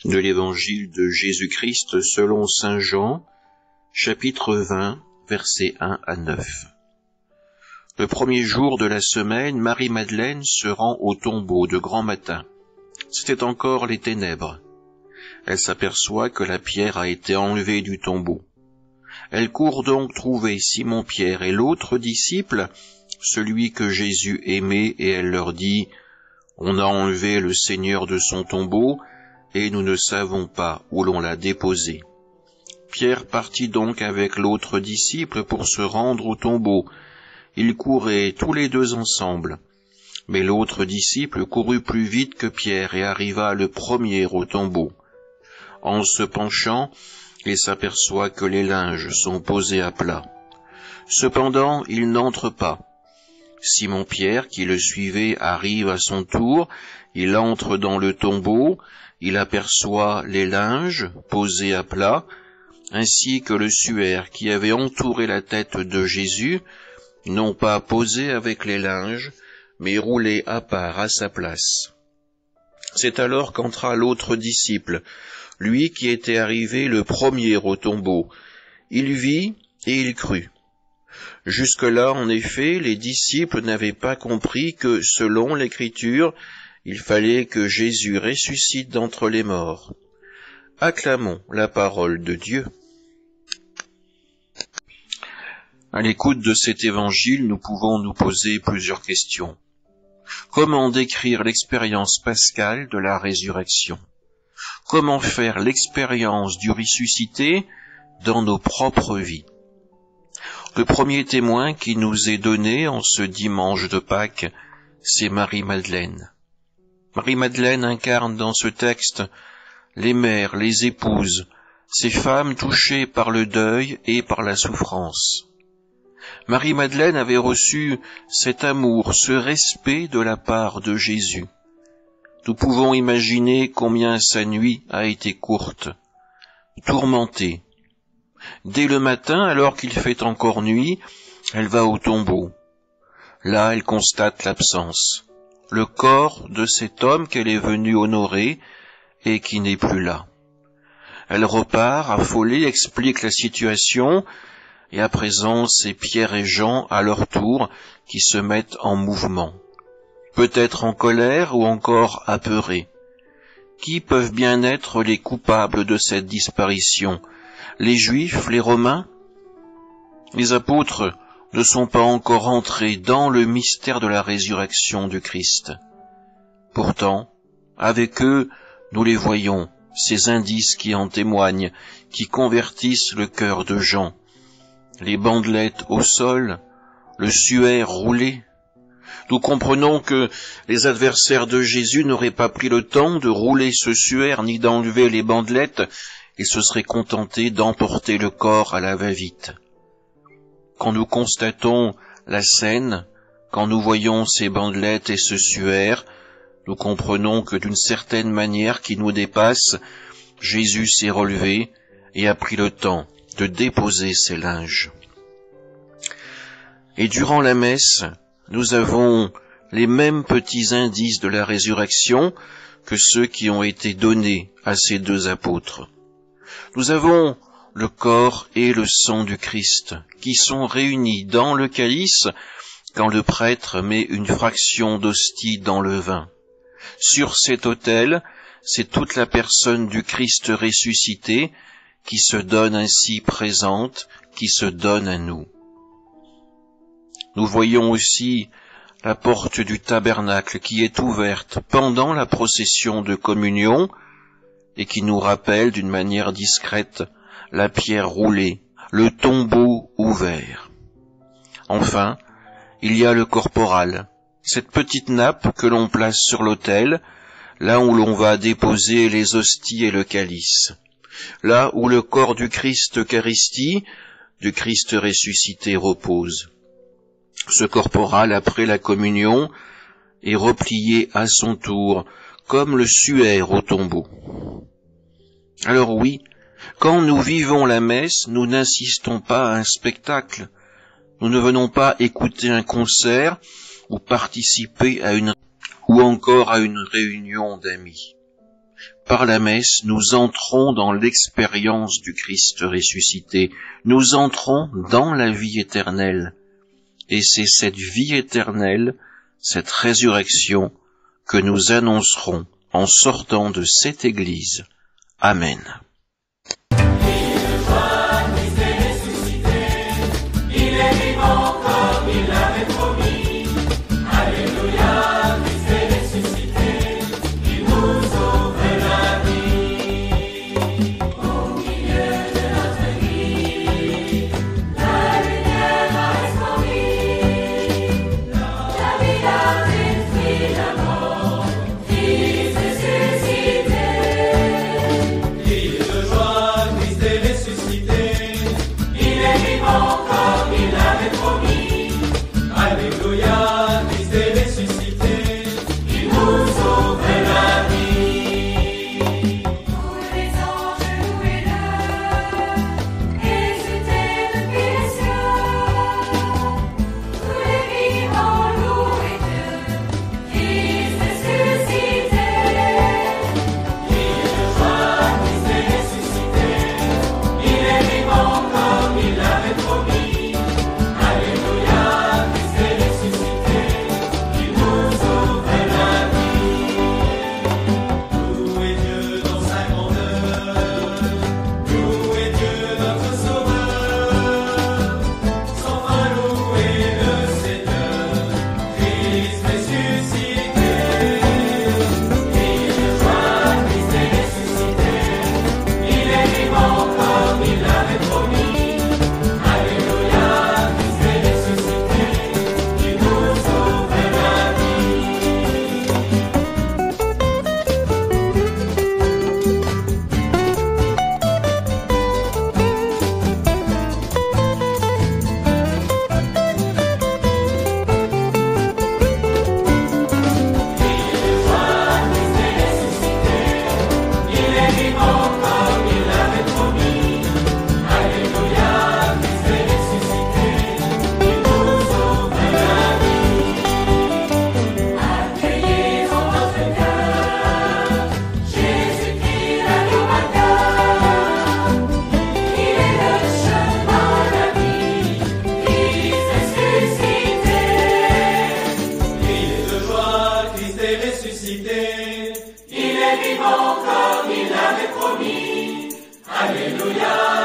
De l'Évangile de Jésus-Christ selon saint Jean, chapitre 20, versets 1 à 9. Le premier jour de la semaine, Marie-Madeleine se rend au tombeau de grand matin. C'était encore les ténèbres. Elle s'aperçoit que la pierre a été enlevée du tombeau. Elle court donc trouver Simon-Pierre et l'autre disciple, celui que Jésus aimait, et elle leur dit « On a enlevé le Seigneur de son tombeau, et nous ne savons pas où l'on l'a déposé. » Pierre partit donc avec l'autre disciple pour se rendre au tombeau. Ils couraient tous les deux ensemble. Mais l'autre disciple courut plus vite que Pierre et arriva le premier au tombeau. En se penchant, il s'aperçoit que les linges sont posés à plat. Cependant, il n'entre pas. Simon-Pierre, qui le suivait, arrive à son tour, il entre dans le tombeau, il aperçoit les linges posés à plat, ainsi que le suaire qui avait entouré la tête de Jésus, non pas posé avec les linges, mais roulé à part à sa place. C'est alors qu'entra l'autre disciple, lui qui était arrivé le premier au tombeau. Il vit et il crut. Jusque-là, en effet, les disciples n'avaient pas compris que, selon l'Écriture, il fallait que Jésus ressuscite d'entre les morts. Acclamons la parole de Dieu. À l'écoute de cet évangile, nous pouvons nous poser plusieurs questions. Comment décrire l'expérience pascale de la résurrection? Comment faire l'expérience du ressuscité dans nos propres vies? Le premier témoin qui nous est donné en ce dimanche de Pâques, c'est Marie-Madeleine. Marie-Madeleine incarne dans ce texte les mères, les épouses, ces femmes touchées par le deuil et par la souffrance. Marie-Madeleine avait reçu cet amour, ce respect de la part de Jésus. Nous pouvons imaginer combien sa nuit a été courte, tourmentée. Dès le matin, alors qu'il fait encore nuit, elle va au tombeau. Là, elle constate l'absence, le corps de cet homme qu'elle est venue honorer et qui n'est plus là. Elle repart, affolée, explique la situation, et à présent, c'est Pierre et Jean, à leur tour, qui se mettent en mouvement. Peut-être en colère ou encore apeurés. Qui peuvent bien être les coupables de cette disparition? Les Juifs, les Romains? Les apôtres ne sont pas encore entrés dans le mystère de la résurrection du Christ. Pourtant, avec eux, nous les voyons, ces indices qui en témoignent, qui convertissent le cœur de Jean. Les bandelettes au sol, le suaire roulé. Nous comprenons que les adversaires de Jésus n'auraient pas pris le temps de rouler ce suaire ni d'enlever les bandelettes, et se seraient contentés d'emporter le corps à la va-vite. Quand nous constatons la scène, quand nous voyons ces bandelettes et ce suaire, nous comprenons que d'une certaine manière qui nous dépasse, Jésus s'est relevé et a pris le temps de déposer ses linges. Et durant la messe, nous avons les mêmes petits indices de la résurrection que ceux qui ont été donnés à ces deux apôtres. Nous avons le corps et le sang du Christ qui sont réunis dans le calice quand le prêtre met une fraction d'hostie dans le vin. Sur cet autel, c'est toute la personne du Christ ressuscité qui se donne ainsi présente, qui se donne à nous. Nous voyons aussi la porte du tabernacle qui est ouverte pendant la procession de communion et qui nous rappelle d'une manière discrète la pierre roulée, le tombeau ouvert. Enfin, il y a le corporal, cette petite nappe que l'on place sur l'autel, là où l'on va déposer les hosties et le calice, là où le corps du Christ Eucharistie, du Christ ressuscité repose. Ce corporal, après la communion, est replié à son tour, comme le suaire au tombeau. Alors oui, quand nous vivons la messe, nous n'insistons pas à un spectacle. Nous ne venons pas écouter un concert ou participer à une réunion d'amis. Par la messe, nous entrons dans l'expérience du Christ ressuscité, nous entrons dans la vie éternelle. Et c'est cette vie éternelle, cette résurrection, que nous annoncerons en sortant de cette Église. Amen. Il est vivant comme il l'avait promis. Alléluia.